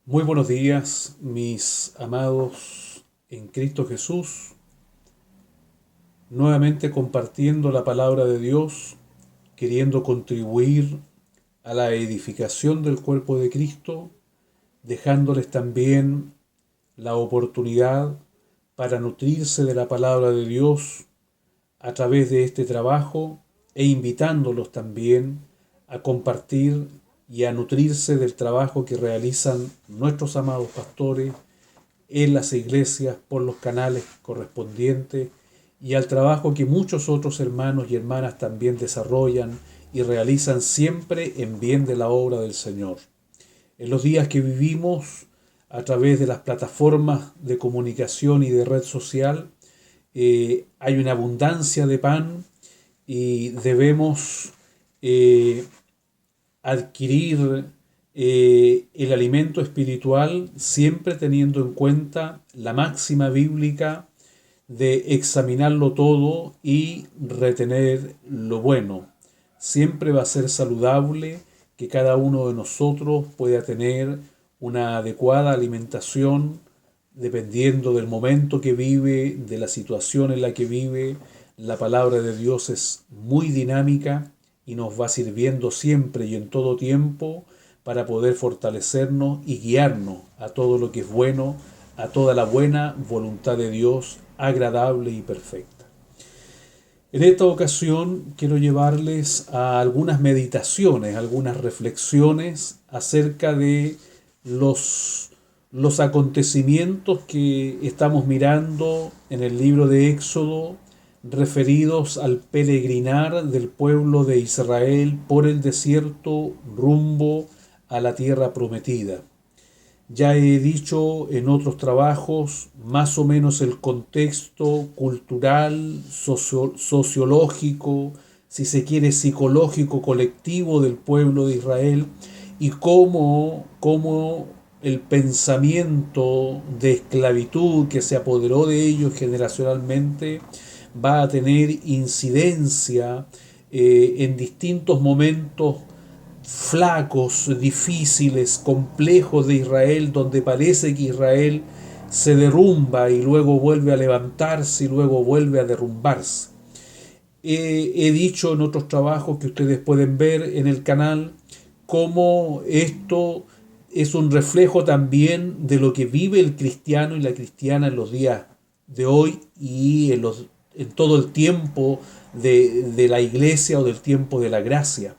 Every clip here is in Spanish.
Muy buenos días, mis amados en Cristo Jesús, nuevamente compartiendo la palabra de Dios, queriendo contribuir a la edificación del cuerpo de Cristo, dejándoles también la oportunidad para nutrirse de la palabra de Dios a través de este trabajo e invitándolos también a compartir y a nutrirse del trabajo que realizan nuestros amados pastores en las iglesias por los canales correspondientes y al trabajo que muchos otros hermanos y hermanas también desarrollan y realizan siempre en bien de la obra del Señor. En los días que vivimos, a través de las plataformas de comunicación y de red social, hay una abundancia de pan y debemos eh, adquirir el alimento espiritual siempre teniendo en cuenta la máxima bíblica de examinarlo todo y retener lo bueno. Siempre va a ser saludable que cada uno de nosotros pueda tener una adecuada alimentación dependiendo del momento que vive, de la situación en la que vive. La palabra de Dios es muy dinámica y nos va sirviendo siempre y en todo tiempo para poder fortalecernos y guiarnos a todo lo que es bueno, a toda la buena voluntad de Dios, agradable y perfecta. En esta ocasión quiero llevarles a algunas meditaciones, algunas reflexiones acerca de los acontecimientos que estamos mirando en el libro de Éxodo referidos al peregrinar del pueblo de Israel por el desierto rumbo a la tierra prometida. Ya he dicho en otros trabajos más o menos el contexto cultural, sociológico, si se quiere psicológico colectivo del pueblo de Israel y cómo el pensamiento de esclavitud que se apoderó de ellos generacionalmente va a tener incidencia en distintos momentos flacos, difíciles, complejos de Israel, donde parece que Israel se derrumba y luego vuelve a levantarse y luego vuelve a derrumbarse. He dicho en otros trabajos que ustedes pueden ver en el canal cómo esto es un reflejo también de lo que vive el cristiano y la cristiana en los días de hoy y en todo el tiempo de la iglesia o del tiempo de la gracia.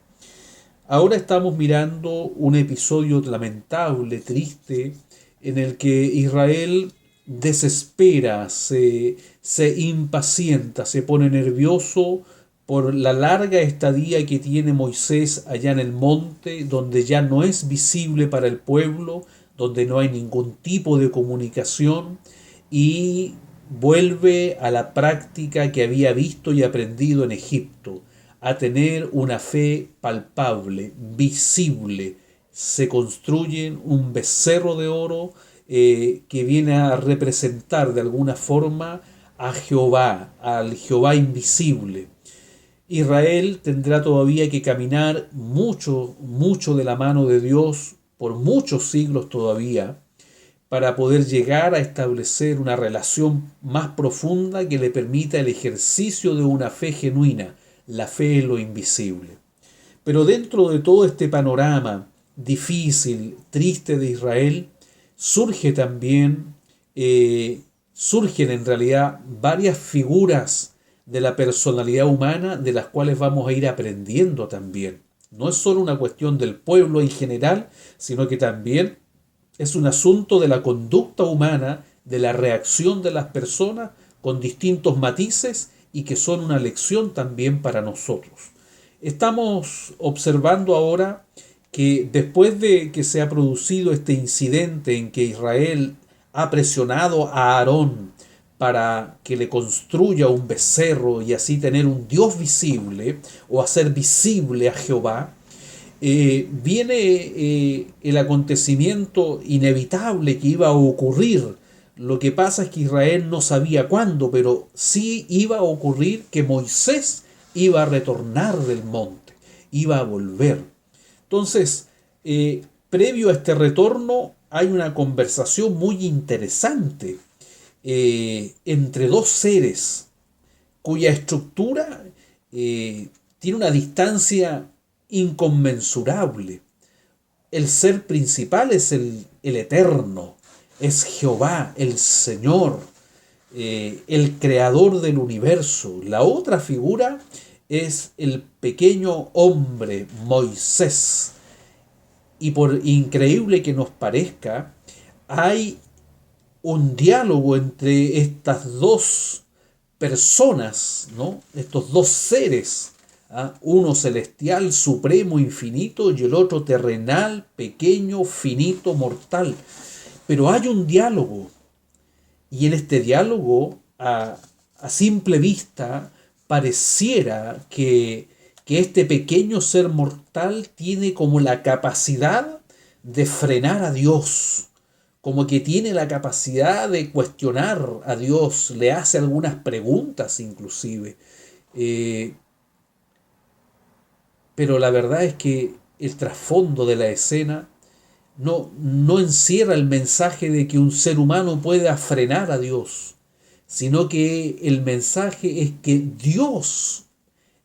Ahora estamos mirando un episodio lamentable, triste, en el que Israel desespera, se impacienta, se pone nervioso por la larga estadía que tiene Moisés allá en el monte, donde ya no es visible para el pueblo, donde no hay ningún tipo de comunicación y vuelve a la práctica que había visto y aprendido en Egipto, a tener una fe palpable, visible. Se construye un becerro de oro que viene a representar de alguna forma a Jehová, al Jehová invisible. Israel tendrá todavía que caminar mucho, mucho de la mano de Dios por muchos siglos todavía para poder llegar a establecer una relación más profunda que le permita el ejercicio de una fe genuina, la fe en lo invisible. Pero dentro de todo este panorama difícil, triste de Israel, surge también, surgen en realidad varias figuras de la personalidad humana de las cuales vamos a ir aprendiendo también. No es solo una cuestión del pueblo en general, sino que también es un asunto de la conducta humana, de la reacción de las personas con distintos matices y que son una lección también para nosotros. Estamos observando ahora que después de que se ha producido este incidente en que Israel ha presionado a Aarón para que le construya un becerro y así tener un Dios visible o hacer visible a Jehová, viene el acontecimiento inevitable que iba a ocurrir. Lo que pasa es que Israel no sabía cuándo, pero sí iba a ocurrir que Moisés iba a retornar del monte, iba a volver. Entonces, previo a este retorno hay una conversación muy interesante entre dos seres cuya estructura tiene una distancia inconmensurable. El ser principal es el eterno, es Jehová, el Señor, el creador del universo. La otra figura es el pequeño hombre, Moisés. Y por increíble que nos parezca, hay un diálogo entre estas dos personas, ¿no? Estos dos seres, ¿ah? Uno celestial, supremo, infinito, y el otro terrenal, pequeño, finito, mortal. Pero hay un diálogo, y en este diálogo, a simple vista, pareciera que este pequeño ser mortal tiene como la capacidad de frenar a Dios, como que tiene la capacidad de cuestionar a Dios, le hace algunas preguntas inclusive. Eh, pero la verdad es que el trasfondo de la escena no encierra el mensaje de que un ser humano pueda frenar a Dios, sino que el mensaje es que Dios,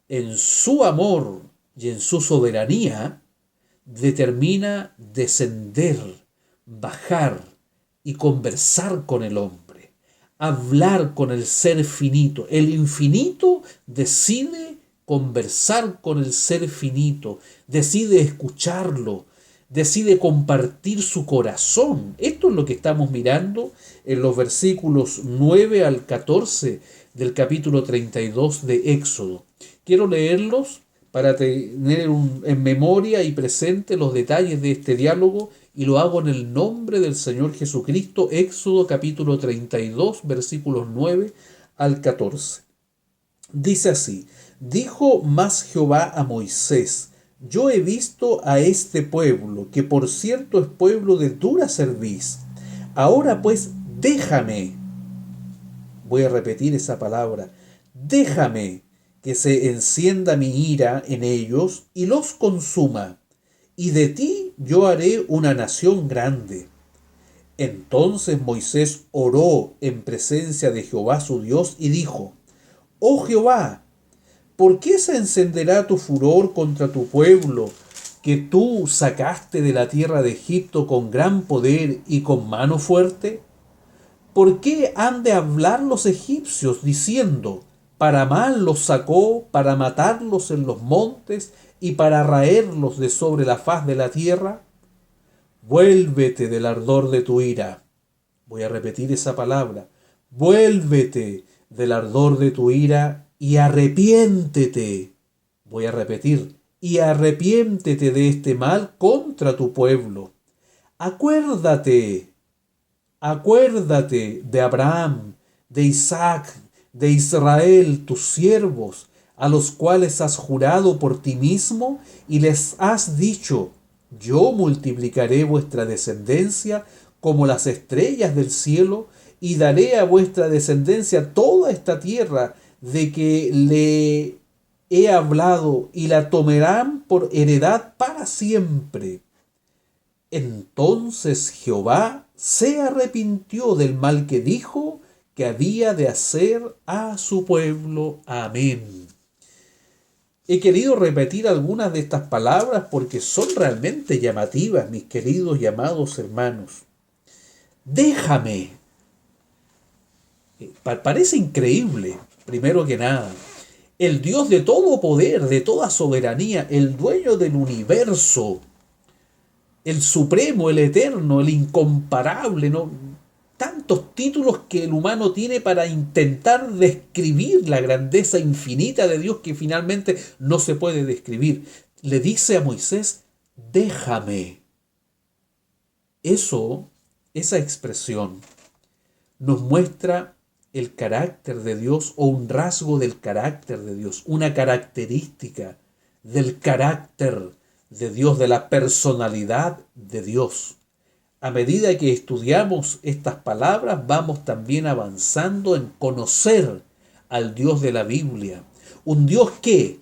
en su amor y en su soberanía, determina descender, bajar y conversar con el hombre, hablar con el ser finito. El infinito decide conversar con el ser finito, decide escucharlo, decide compartir su corazón. Esto es lo que estamos mirando en los versículos 9 al 14 del capítulo 32 de Éxodo. Quiero leerlos para tener en memoria y presente los detalles de este diálogo, y lo hago en el nombre del Señor Jesucristo. Éxodo capítulo 32 versículos 9 al 14. Dice así: dijo más Jehová a Moisés: yo he visto a este pueblo, que por cierto es pueblo de dura cerviz. Ahora pues déjame, voy a repetir esa palabra, déjame que se encienda mi ira en ellos y los consuma, y de ti yo haré una nación grande. Entonces Moisés oró en presencia de Jehová su Dios y dijo: oh Jehová, ¿por qué se encenderá tu furor contra tu pueblo, que tú sacaste de la tierra de Egipto con gran poder y con mano fuerte? ¿Por qué han de hablar los egipcios diciendo: para mal los sacó, para matarlos en los montes y para raerlos de sobre la faz de la tierra? Vuélvete del ardor de tu ira. Voy a repetir esa palabra. Vuélvete del ardor de tu ira y arrepiéntete. Voy a repetir. Y arrepiéntete de este mal contra tu pueblo. Acuérdate, acuérdate de Abraham, de Isaac, de Israel, tus siervos, a los cuales has jurado por ti mismo y les has dicho: yo multiplicaré vuestra descendencia como las estrellas del cielo, y daré a vuestra descendencia toda esta tierra de que le he hablado, y la tomarán por heredad para siempre. Entonces Jehová se arrepintió del mal que dijo que había de hacer a su pueblo. Amén. He querido repetir algunas de estas palabras porque son realmente llamativas, mis queridos y amados hermanos. Déjame. Parece increíble, primero que nada. El Dios de todo poder, de toda soberanía, el dueño del universo, el supremo, el eterno, el incomparable, ¿no? Tantos títulos que el humano tiene para intentar describir la grandeza infinita de Dios que finalmente no se puede describir. Le dice a Moisés: déjame. Esa expresión nos muestra el carácter de Dios, o un rasgo del carácter de Dios, una característica del carácter de Dios, de la personalidad de Dios. A medida que estudiamos estas palabras, vamos también avanzando en conocer al Dios de la Biblia. Un Dios que,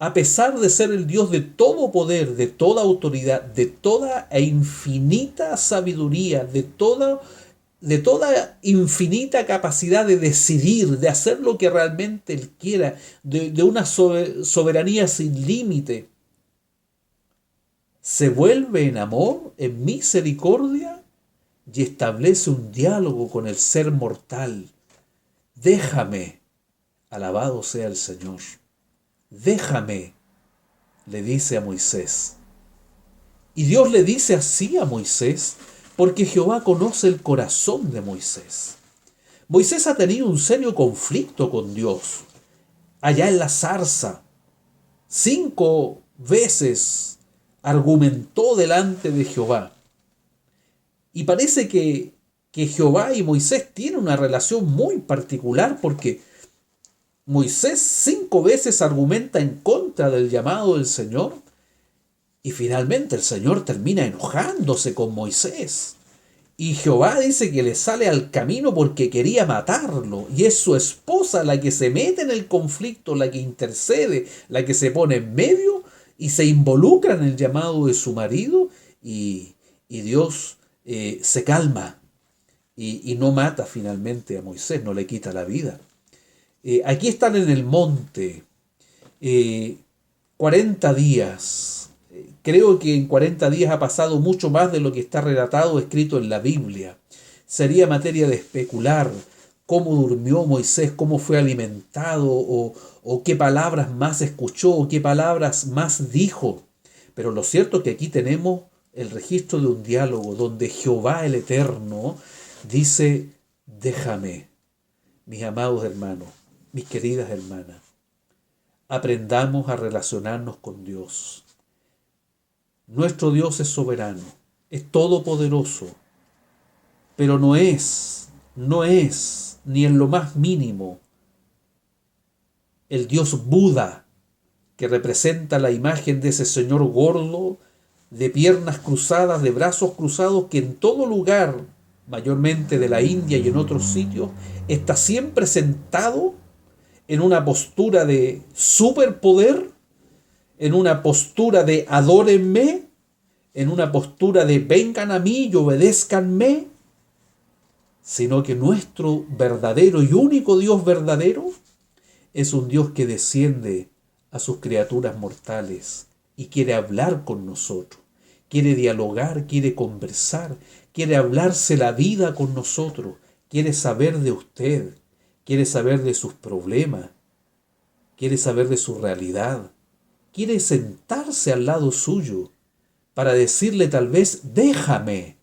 a pesar de ser el Dios de todo poder, de toda autoridad, de toda e infinita sabiduría, de toda infinita capacidad de decidir, de hacer lo que realmente Él quiera, de una soberanía sin límite, se vuelve en amor, en misericordia y establece un diálogo con el ser mortal. Déjame, alabado sea el Señor, déjame, le dice a Moisés. Y Dios le dice así a Moisés porque Jehová conoce el corazón de Moisés. Moisés ha tenido un serio conflicto con Dios. Allá en la zarza, 5 veces argumentó delante de Jehová. Y parece que Jehová y Moisés tienen una relación muy particular porque Moisés 5 veces argumenta en contra del llamado del Señor y finalmente el Señor termina enojándose con Moisés. Y Jehová dice que le sale al camino porque quería matarlo. Y es su esposa la que se mete en el conflicto, la que intercede, la que se pone en medio y se involucra en el llamado de su marido. Y Dios se calma y no mata finalmente a Moisés, no le quita la vida. Aquí están en el monte, 40 días. Creo que en 40 días ha pasado mucho más de lo que está relatado, escrito en la Biblia. Sería materia de especular cómo durmió Moisés, cómo fue alimentado, o qué palabras más escuchó, o qué palabras más dijo. Pero lo cierto es que aquí tenemos el registro de un diálogo donde Jehová el Eterno dice, déjame, mis amados hermanos, mis queridas hermanas, aprendamos a relacionarnos con Dios. Nuestro Dios es soberano, es todopoderoso, pero no es ni en lo más mínimo el Dios Buda, que representa la imagen de ese señor gordo, de piernas cruzadas, de brazos cruzados, que en todo lugar, mayormente de la India y en otros sitios, está siempre sentado en una postura de superpoder, en una postura de adórenme, en una postura de vengan a mí y obedézcanme, sino que nuestro verdadero y único Dios verdadero es un Dios que desciende a sus criaturas mortales y quiere hablar con nosotros, quiere dialogar, quiere conversar, quiere hablarse la vida con nosotros, quiere saber de usted, quiere saber de sus problemas, quiere saber de su realidad, quiere sentarse al lado suyo para decirle tal vez, déjame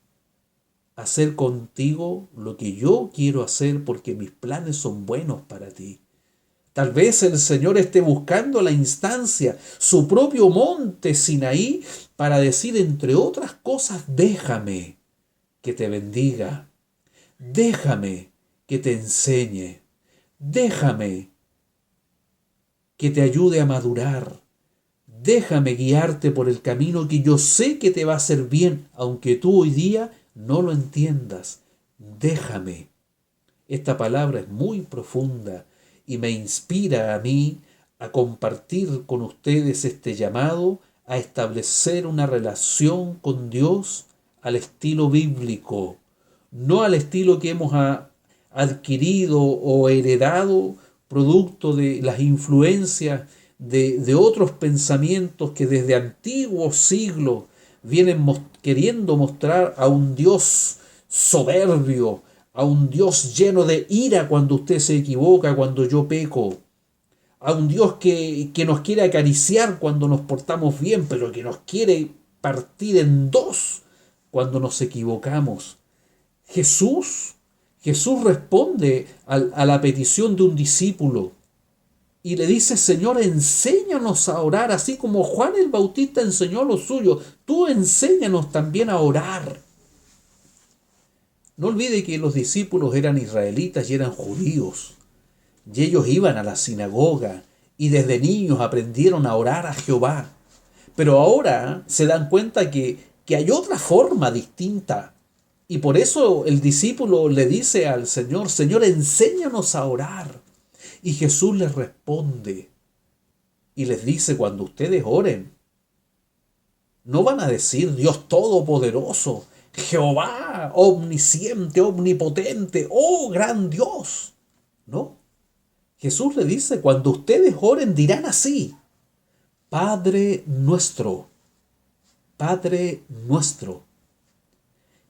hacer contigo lo que yo quiero hacer porque mis planes son buenos para ti. Tal vez el Señor esté buscando la instancia, su propio monte Sinaí, para decir, entre otras cosas, déjame que te bendiga, déjame que te enseñe, déjame que te ayude a madurar, déjame guiarte por el camino que yo sé que te va a hacer bien, aunque tú hoy día no lo entiendas. Déjame. Esta palabra es muy profunda y me inspira a mí a compartir con ustedes este llamado a establecer una relación con Dios al estilo bíblico, no al estilo que hemos adquirido o heredado producto de las influencias de otros pensamientos que desde antiguos siglos vienen queriendo mostrar a un Dios soberbio, a un Dios lleno de ira cuando usted se equivoca, cuando yo peco, a un Dios que nos quiere acariciar cuando nos portamos bien, pero que nos quiere partir en dos cuando nos equivocamos. Jesús responde a la petición de un discípulo y le dice, Señor, enséñanos a orar, así como Juan el Bautista enseñó lo suyo, tú enséñanos también a orar. No olvide que los discípulos eran israelitas y eran judíos, y ellos iban a la sinagoga y desde niños aprendieron a orar a Jehová. Pero ahora se dan cuenta que hay otra forma distinta. Y por eso el discípulo le dice al Señor, Señor, enséñanos a orar. Y Jesús les responde Y les dice, cuando ustedes oren, no van a decir Dios Todopoderoso, Jehová, omnisciente, omnipotente, oh gran Dios. No. Jesús le dice, cuando ustedes oren dirán así, Padre nuestro, Padre nuestro.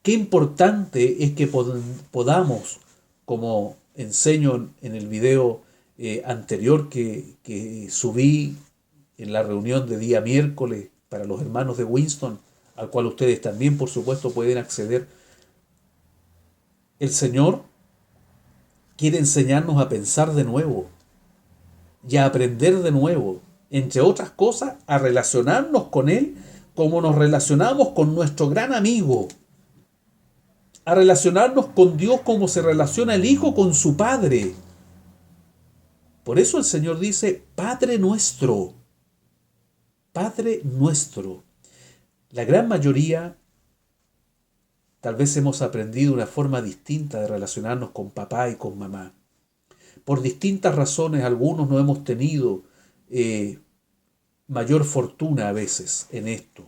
Qué importante es que podamos, como enseño en el video anterior que subí en la reunión de día miércoles para los hermanos de Winston, al cual ustedes también, por supuesto, pueden acceder. El Señor quiere enseñarnos a pensar de nuevo y a aprender de nuevo, entre otras cosas, a relacionarnos con Él como nos relacionamos con nuestro gran amigo, a relacionarnos con Dios como se relaciona el Hijo con su Padre. Por eso el Señor dice, Padre nuestro, Padre nuestro. La gran mayoría tal vez hemos aprendido una forma distinta de relacionarnos con papá y con mamá. Por distintas razones, algunos no hemos tenido mayor fortuna a veces en esto.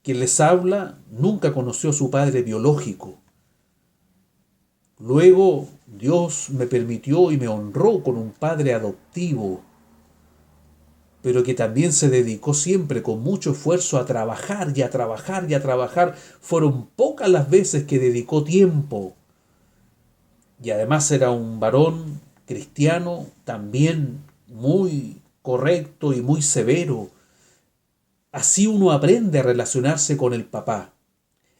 Quien les habla nunca conoció a su padre biológico. Luego Dios me permitió y me honró con un padre adoptivo, pero que también se dedicó siempre con mucho esfuerzo a trabajar y a trabajar y a trabajar. Fueron pocas las veces que dedicó tiempo. Y además era un varón cristiano también muy correcto y muy severo. Así uno aprende a relacionarse con el papá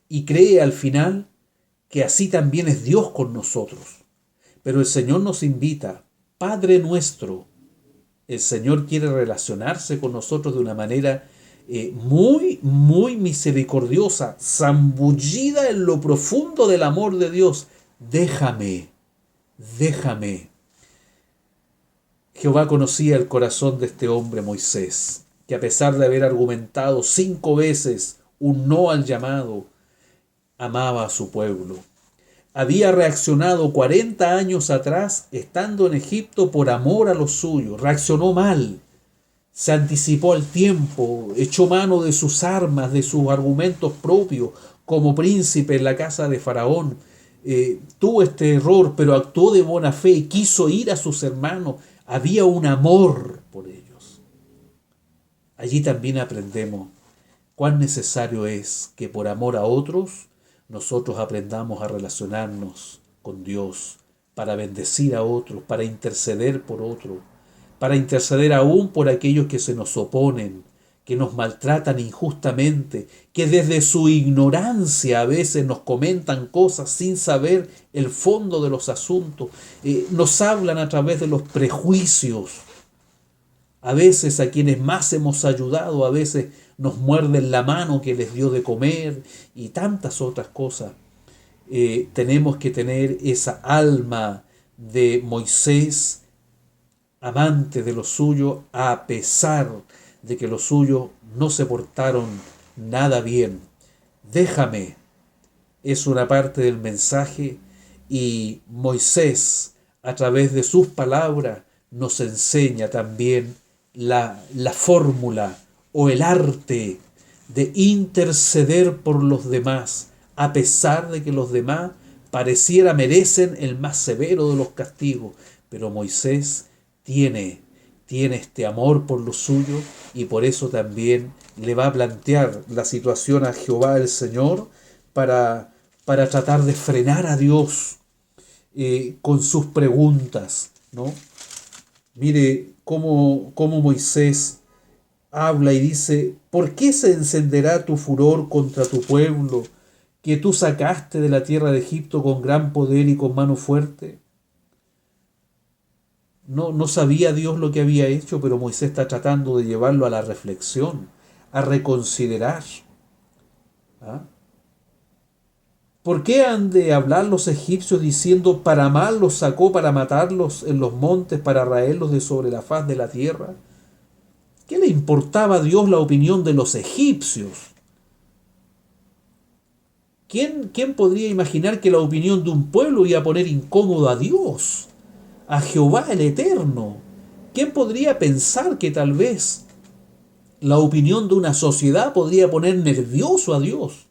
y cree al final que así también es Dios con nosotros. Pero el Señor nos invita, Padre nuestro. El Señor quiere relacionarse con nosotros de una manera muy, muy misericordiosa, zambullida en lo profundo del amor de Dios. Déjame, déjame. Jehová conocía el corazón de este hombre Moisés, que a pesar de haber argumentado 5 veces un no al llamado, amaba a su pueblo. Había reaccionado 40 años atrás, estando en Egipto, por amor a los suyos. Reaccionó mal, se anticipó al tiempo, echó mano de sus armas, de sus argumentos propios, como príncipe en la casa de Faraón. Tuvo este error, pero actuó de buena fe, quiso ir a sus hermanos. Había un amor por ellos. Allí también aprendemos cuán necesario es que por amor a otros nosotros aprendamos a relacionarnos con Dios para bendecir a otros, para interceder por otros, para interceder aún por aquellos que se nos oponen, que nos maltratan injustamente, que desde su ignorancia a veces nos comentan cosas sin saber el fondo de los asuntos, nos hablan a través de los prejuicios. A veces a quienes más hemos ayudado, a veces nos muerden la mano que les dio de comer y tantas otras cosas. Tenemos que tener esa alma de Moisés, amante de lo suyo, a pesar de que los suyos no se portaron nada bien. Déjame, es una parte del mensaje, y Moisés, a través de sus palabras, nos enseña también la fórmula o el arte de interceder por los demás, a pesar de que los demás pareciera merecen el más severo de los castigos. Pero Moisés tiene este amor por lo suyo, y por eso también le va a plantear la situación a Jehová el Señor para tratar de frenar a Dios con sus preguntas, ¿no? Mire cómo Moisés habla y dice, ¿por qué se encenderá tu furor contra tu pueblo, que tú sacaste de la tierra de Egipto con gran poder y con mano fuerte? No sabía Dios lo que había hecho, pero Moisés está tratando de llevarlo a la reflexión, a reconsiderar. ¿Ah? ¿Por qué han de hablar los egipcios diciendo, para mal los sacó, para matarlos en los montes, para raerlos de sobre la faz de la tierra? ¿Qué le importaba a Dios la opinión de los egipcios? ¿Quién podría imaginar que la opinión de un pueblo iba a poner incómodo a Dios, a Jehová el Eterno? ¿quién podría pensar que tal vez la opinión de una sociedad podría poner nervioso a Dios?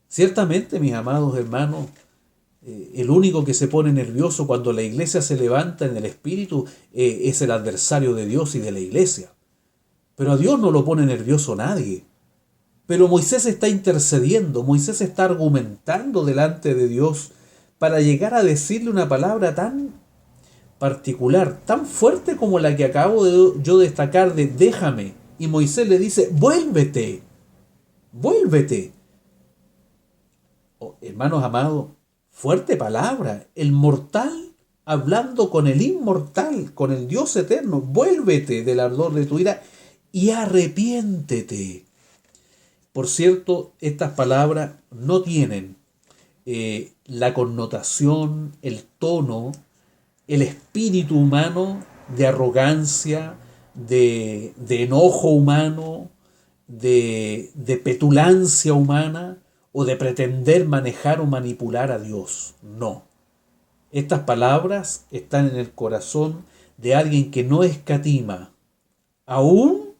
Ciertamente, mis amados hermanos, el único que se pone nervioso cuando la iglesia se levanta en el espíritu es el adversario de Dios y de la iglesia. Pero a Dios no lo pone nervioso nadie. Pero Moisés está intercediendo, Moisés está argumentando delante de Dios para llegar a decirle una palabra tan particular, tan fuerte como la que acabo de yo destacar de déjame. Y Moisés le dice, vuélvete, vuélvete. Oh, hermanos amados, fuerte palabra, el mortal hablando con el inmortal, con el Dios eterno, vuélvete del ardor de tu ira y arrepiéntete. Por cierto, estas palabras no tienen la connotación, el tono, el espíritu humano de arrogancia, de enojo humano, de petulancia humana o de pretender manejar o manipular a Dios. No. Estas palabras están en el corazón de alguien que no escatima aún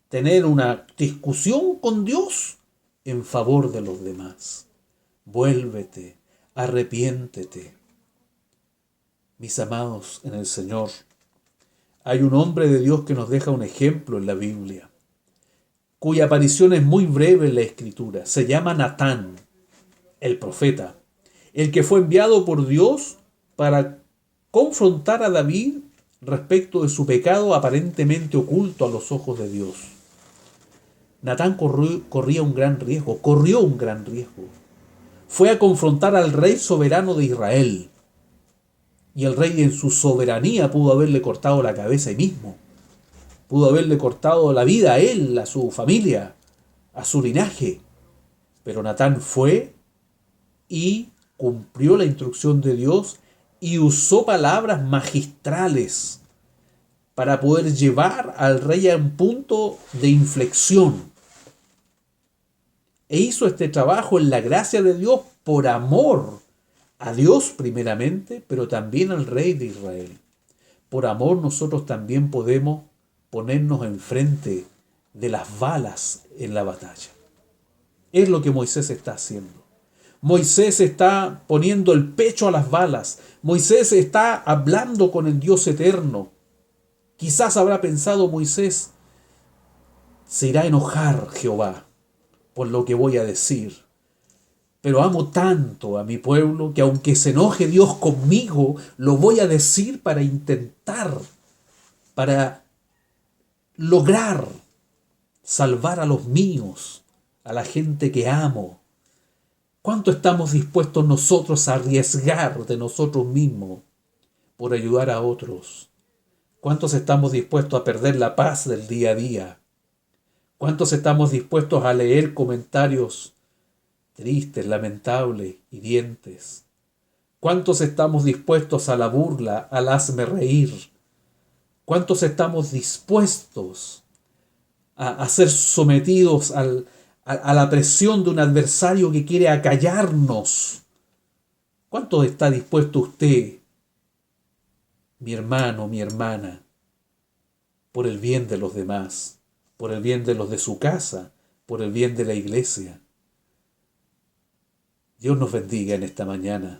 tener una discusión con Dios en favor de los demás. Vuélvete, arrepiéntete. Mis amados en el Señor, hay un hombre de Dios que nos deja un ejemplo en la Biblia, cuya aparición es muy breve en la Escritura. Se llama Natán, el profeta, el que fue enviado por Dios para confrontar a David respecto de su pecado aparentemente oculto a los ojos de Dios. Natán corrió un gran riesgo. Fue a confrontar al rey soberano de Israel. Y el rey en su soberanía pudo haberle cortado la cabeza ahí mismo. Pudo haberle cortado la vida a él, a su familia, a su linaje. Pero Natán fue y cumplió la instrucción de Dios y usó palabras magistrales para poder llevar al rey a un punto de inflexión. E hizo este trabajo en la gracia de Dios por amor a Dios primeramente, pero también al rey de Israel. Por amor nosotros también podemos ponernos enfrente de las balas en la batalla. Es lo que Moisés está haciendo. Moisés está poniendo el pecho a las balas. Moisés está hablando con el Dios eterno. Quizás habrá pensado Moisés, se irá a enojar Jehová por lo que voy a decir. Pero amo tanto a mi pueblo que aunque se enoje Dios conmigo, lo voy a decir para intentar, para lograr salvar a los míos, a la gente que amo. ¿Cuánto estamos dispuestos nosotros a arriesgar de nosotros mismos por ayudar a otros? ¿Cuántos estamos dispuestos a perder la paz del día a día? ¿Cuántos estamos dispuestos a leer comentarios tristes, lamentables, hirientes? ¿Cuántos estamos dispuestos a la burla, al hazme reír? ¿Cuántos estamos dispuestos a ser sometidos a la presión de un adversario que quiere acallarnos? ¿Cuánto está dispuesto usted, mi hermano, mi hermana, por el bien de los demás, por el bien de los de su casa, por el bien de la iglesia? Dios nos bendiga en esta mañana.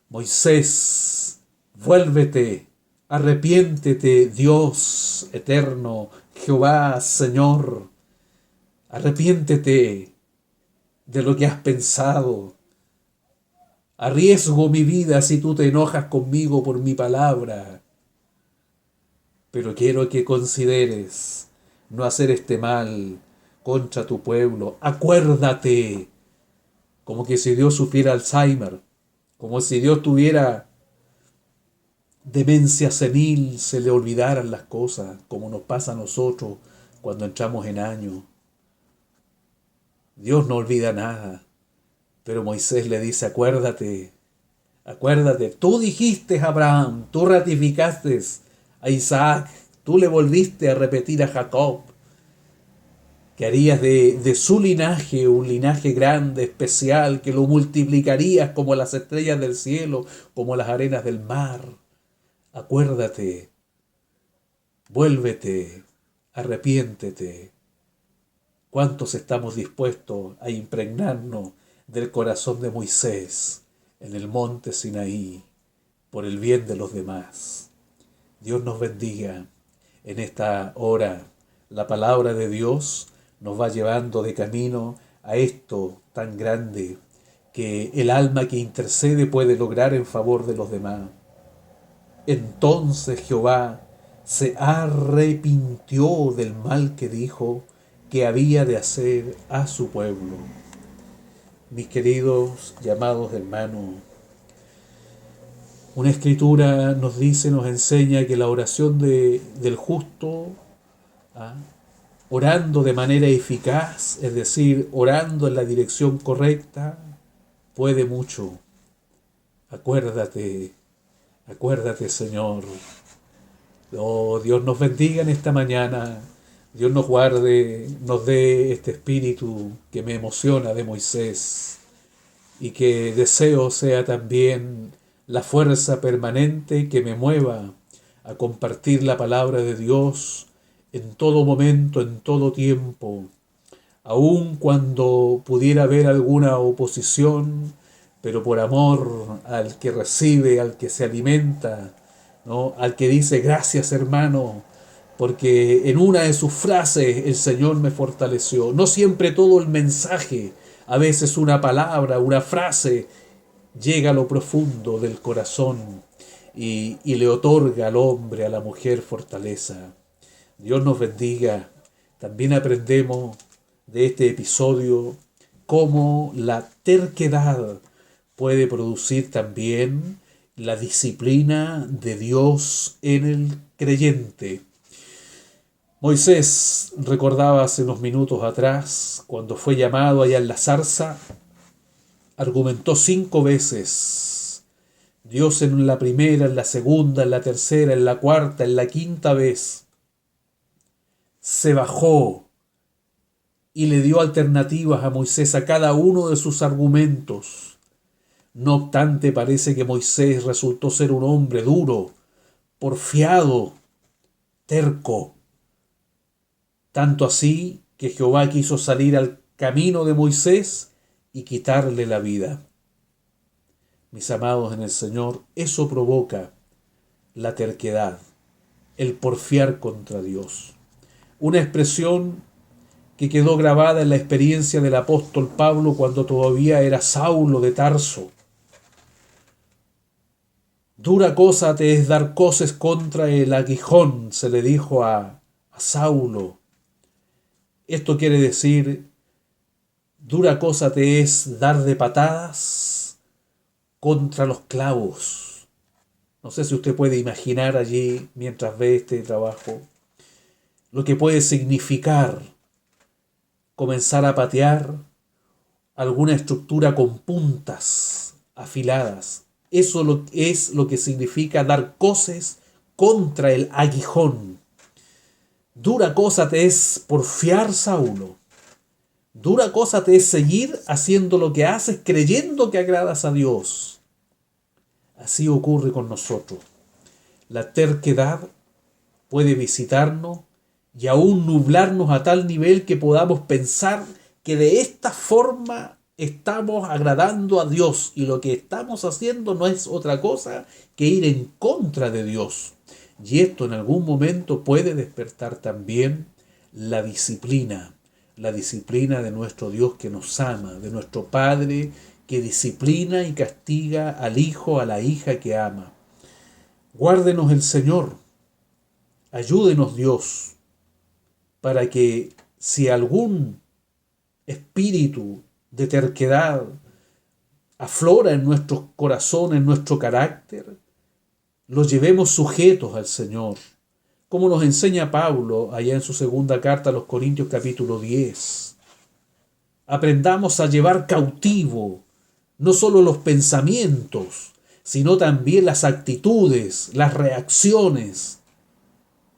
Moisés, vuélvete, arrepiéntete, Dios eterno, Jehová, Señor. Arrepiéntete de lo que has pensado. Arriesgo mi vida si tú te enojas conmigo por mi palabra. Pero quiero que consideres no hacer este mal contra tu pueblo. Acuérdate, como que si Dios sufriera Alzheimer, como si Dios tuviera demencia senil, se le olvidaran las cosas, como nos pasa a nosotros cuando entramos en años. Dios no olvida nada, pero Moisés le dice, acuérdate, tú dijiste a Abraham, tú ratificaste a Isaac, tú le volviste a repetir a Jacob, que harías de su linaje un linaje grande, especial, que lo multiplicarías como las estrellas del cielo, como las arenas del mar. Acuérdate, vuélvete, arrepiéntete. ¿Cuántos estamos dispuestos a impregnarnos del corazón de Moisés en el monte Sinaí por el bien de los demás? Dios nos bendiga. En esta hora, la palabra de Dios nos va llevando de camino a esto tan grande que el alma que intercede puede lograr en favor de los demás. Entonces Jehová se arrepintió del mal que dijo que había de hacer a su pueblo. Mis queridos y amados hermanos, una escritura nos dice, nos enseña que la oración del justo, ¿ah?, orando de manera eficaz, es decir, orando en la dirección correcta, puede mucho. Acuérdate, acuérdate, Señor. Oh, Dios nos bendiga en esta mañana. Dios nos guarde, nos dé este espíritu que me emociona de Moisés y que deseo sea también la fuerza permanente que me mueva a compartir la palabra de Dios en todo momento, en todo tiempo, aun cuando pudiera haber alguna oposición, pero por amor al que recibe, al que se alimenta, ¿no?, al que dice gracias, hermano, porque en una de sus frases el Señor me fortaleció. No siempre todo el mensaje, a veces una palabra, una frase, llega a lo profundo del corazón y le otorga al hombre, a la mujer, fortaleza. Dios nos bendiga. También aprendemos de este episodio cómo la terquedad puede producir también la disciplina de Dios en el creyente. Moisés, recordaba hace unos minutos atrás, cuando fue llamado allá en la zarza, argumentó 5 veces. Dios en la primera, en la segunda, en la tercera, en la cuarta, en la quinta vez se bajó y le dio alternativas a Moisés a cada uno de sus argumentos. No obstante, parece que Moisés resultó ser un hombre duro, porfiado, terco. Tanto así que Jehová quiso salir al camino de Moisés y quitarle la vida. Mis amados en el Señor, eso provoca la terquedad, el porfiar contra Dios. Una expresión que quedó grabada en la experiencia del apóstol Pablo cuando todavía era Saulo de Tarso. Dura cosa te es dar coces contra el aguijón, se le dijo a Saulo. Esto quiere decir, dura cosa te es dar de patadas contra los clavos. No sé si usted puede imaginar allí, mientras ve este trabajo, lo que puede significar comenzar a patear alguna estructura con puntas afiladas. Eso es lo que significa dar coces contra el aguijón. Dura cosa te es porfiar, Saulo. Dura cosa te es seguir haciendo lo que haces creyendo que agradas a Dios. Así ocurre con nosotros. La terquedad puede visitarnos y aún nublarnos a tal nivel que podamos pensar que de esta forma estamos agradando a Dios y lo que estamos haciendo no es otra cosa que ir en contra de Dios. Y esto en algún momento puede despertar también la disciplina de nuestro Dios que nos ama, de nuestro Padre que disciplina y castiga al hijo, a la hija que ama. Guárdenos el Señor, ayúdenos Dios, para que si algún espíritu de terquedad aflora en nuestro corazón, en nuestro carácter, los llevemos sujetos al Señor, como nos enseña Pablo allá en su segunda carta a los Corintios capítulo 10. Aprendamos a llevar cautivo no solo los pensamientos, sino también las actitudes, las reacciones.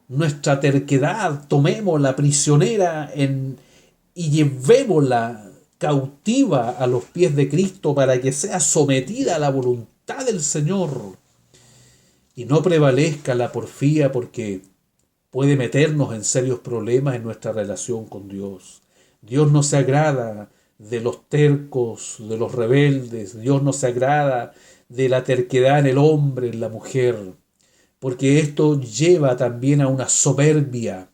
Nuestra terquedad, tomémosla prisionera y llevémosla cautiva a los pies de Cristo para que sea sometida a la voluntad del Señor. y no prevalezca la porfía, porque puede meternos en serios problemas en nuestra relación con Dios. Dios no se agrada de los tercos, de los rebeldes. Dios no se agrada de la terquedad en el hombre, en la mujer, porque esto lleva también a una soberbia,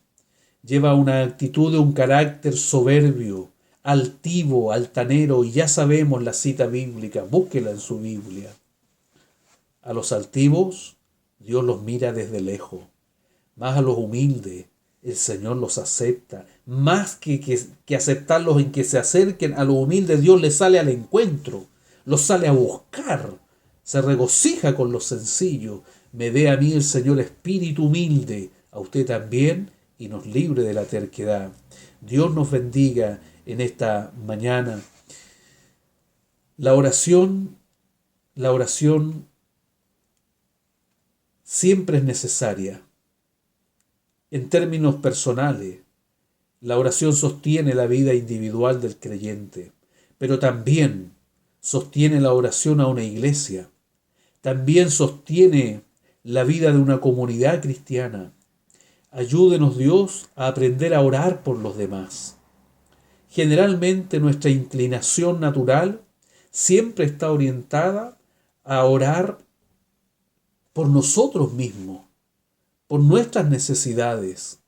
lleva a una actitud de un carácter soberbio, altivo, altanero, y ya sabemos la cita bíblica, búsquela en su Biblia. A los altivos Dios los mira desde lejos, más a los humildes el Señor los acepta, más que aceptarlos en que se acerquen a los humildes. Dios les sale al encuentro, los sale a buscar, se regocija con los sencillos. Me dé a mí el Señor espíritu humilde, a usted también, y nos libre de la terquedad. Dios nos bendiga en esta mañana. La oración siempre es necesaria. En términos personales, la oración sostiene la vida individual del creyente, pero también sostiene la oración a una iglesia, también sostiene la vida de una comunidad cristiana. Ayúdenos Dios a aprender a orar por los demás. Generalmente nuestra inclinación natural siempre está orientada a orar por nosotros mismos, por nuestras necesidades.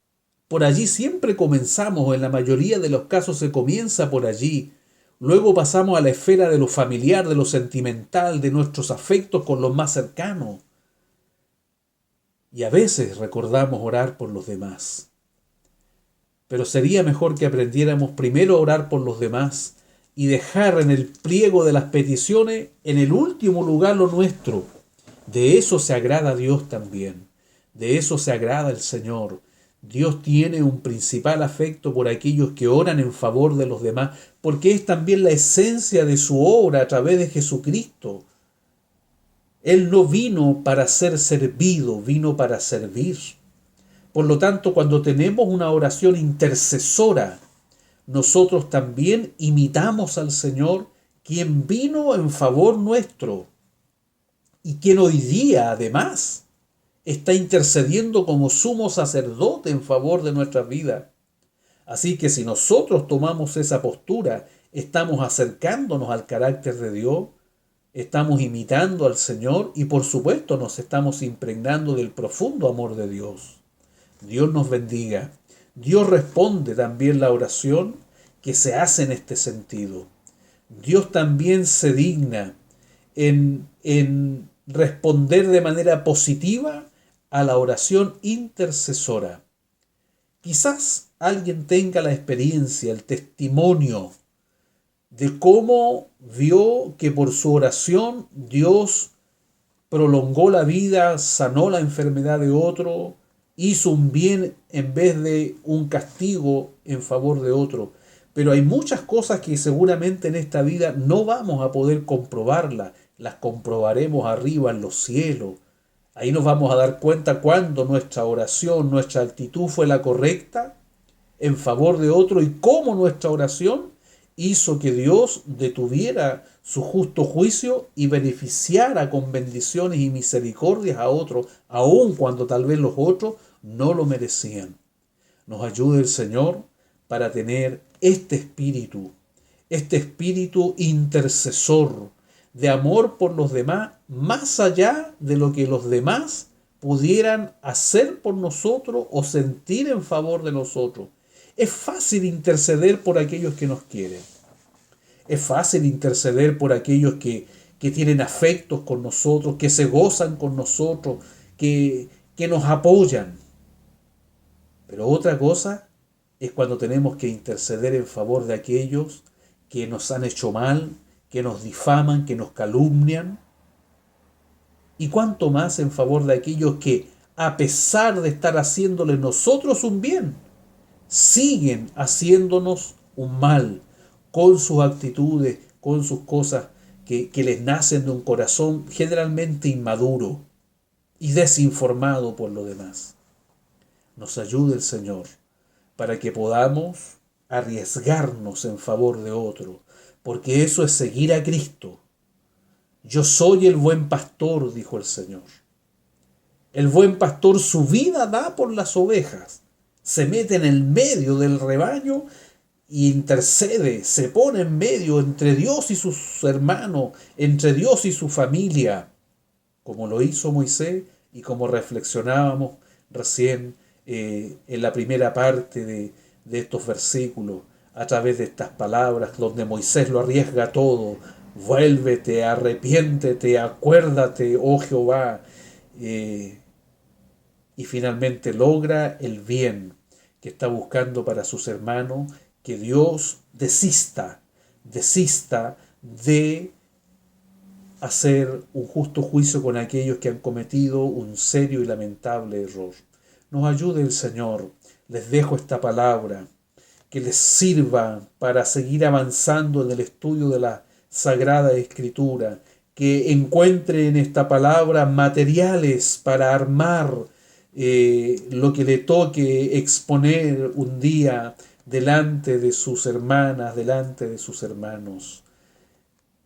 Por allí siempre comenzamos, o en la mayoría de los casos se comienza por allí. Luego pasamos a la esfera de lo familiar, de lo sentimental, de nuestros afectos con los más cercanos. Y a veces recordamos orar por los demás. Pero sería mejor que aprendiéramos primero a orar por los demás y dejar en el pliego de las peticiones, en el último lugar, lo nuestro. De eso se agrada a Dios también. De eso se agrada el Señor. Dios tiene un principal afecto por aquellos que oran en favor de los demás, porque es también la esencia de su obra a través de Jesucristo. Él no vino para ser servido, vino para servir. Por lo tanto, cuando tenemos una oración intercesora, nosotros también imitamos al Señor, quien vino en favor nuestro y quien hoy día, además, está intercediendo como sumo sacerdote en favor de nuestra vida. Así que si nosotros tomamos esa postura, estamos acercándonos al carácter de Dios, estamos imitando al Señor y por supuesto nos estamos impregnando del profundo amor de Dios. Dios nos bendiga. Dios responde también la oración que se hace en este sentido. Dios también se digna en responder de manera positiva a la oración intercesora. Quizás alguien tenga la experiencia, el testimonio de cómo vio que por su oración Dios prolongó la vida, sanó la enfermedad de otro, hizo un bien en vez de un castigo en favor de otro. Pero hay muchas cosas que seguramente en esta vida no vamos a poder comprobarlas, las comprobaremos arriba en los cielos. Ahí nos vamos a dar cuenta cuando nuestra oración, nuestra actitud fue la correcta en favor de otro y cómo nuestra oración hizo que Dios detuviera su justo juicio y beneficiara con bendiciones y misericordias a otros, aun cuando tal vez los otros no lo merecían. Nos ayude el Señor para tener este espíritu intercesor, de amor por los demás, más allá de lo que los demás pudieran hacer por nosotros o sentir en favor de nosotros. Es fácil interceder por aquellos que nos quieren. Es fácil interceder por aquellos que tienen afectos con nosotros, que se gozan con nosotros, que nos apoyan. Pero otra cosa es cuando tenemos que interceder en favor de aquellos que nos han hecho mal, que nos difaman, que nos calumnian. Y cuánto más en favor de aquellos que, a pesar de estar haciéndole nosotros un bien, siguen haciéndonos un mal con sus actitudes, con sus cosas que les nacen de un corazón generalmente inmaduro y desinformado por lo demás. Nos ayude el Señor para que podamos arriesgarnos en favor de otro, porque eso es seguir a Cristo. Yo soy el buen pastor, dijo el Señor. El buen pastor su vida da por las ovejas. Se mete en el medio del rebaño y intercede, se pone en medio entre Dios y sus hermanos, entre Dios y su familia, como lo hizo Moisés y como reflexionábamos recién en la primera parte de estos versículos, a través de estas palabras, donde Moisés lo arriesga todo. Vuélvete, arrepiéntete, acuérdate, oh Jehová, eh, y finalmente logra el bien que está buscando para sus hermanos, que Dios desista de hacer un justo juicio con aquellos que han cometido un serio y lamentable error. Nos ayude el Señor. Les dejo esta palabra que les sirva para seguir avanzando en el estudio de la Sagrada Escritura, que encuentre en esta palabra materiales para armar lo que le toque exponer un día delante de sus hermanas, delante de sus hermanos,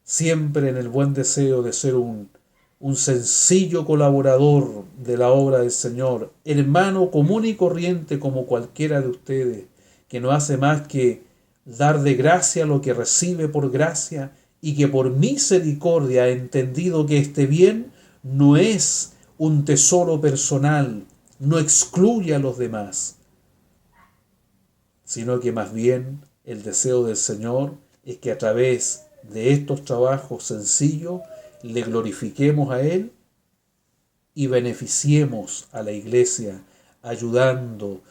siempre en el buen deseo de ser un sencillo colaborador de la obra del Señor, hermano común y corriente como cualquiera de ustedes, que no hace más que dar de gracia lo que recibe por gracia y que por misericordia ha entendido que este bien no es un tesoro personal, no excluye a los demás, sino que más bien el deseo del Señor es que a través de estos trabajos sencillos le glorifiquemos a Él y beneficiemos a la iglesia, ayudando,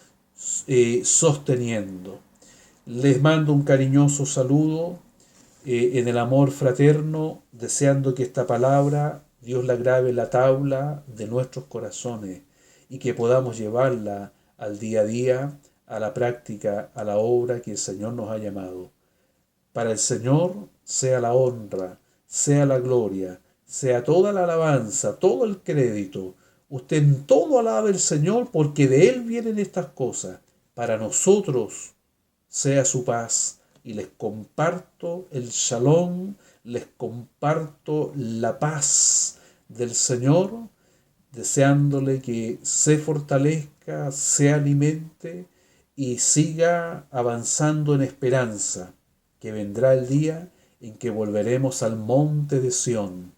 sosteniendo. Les mando un cariñoso saludo en el amor fraterno, deseando que esta palabra Dios la grabe en la tabla de nuestros corazones y que podamos llevarla al día a día, a la práctica, a la obra que el Señor nos ha llamado. Para el Señor sea la honra, sea la gloria, sea toda la alabanza, todo el crédito. Usted en todo alabe al Señor porque de Él vienen estas cosas. Para nosotros sea su paz. Y les comparto el shalom, les comparto la paz del Señor, deseándole que se fortalezca, se alimente y siga avanzando en esperanza, que vendrá el día en que volveremos al monte de Sión,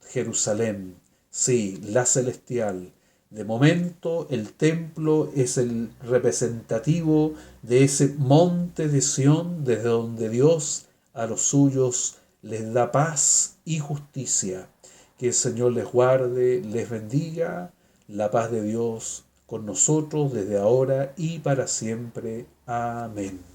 Jerusalén, sí, la celestial. De momento el templo es el representativo de ese monte de Sión desde donde Dios a los suyos les da paz y justicia. Que el Señor les guarde, les bendiga, la paz de Dios con nosotros desde ahora y para siempre. Amén.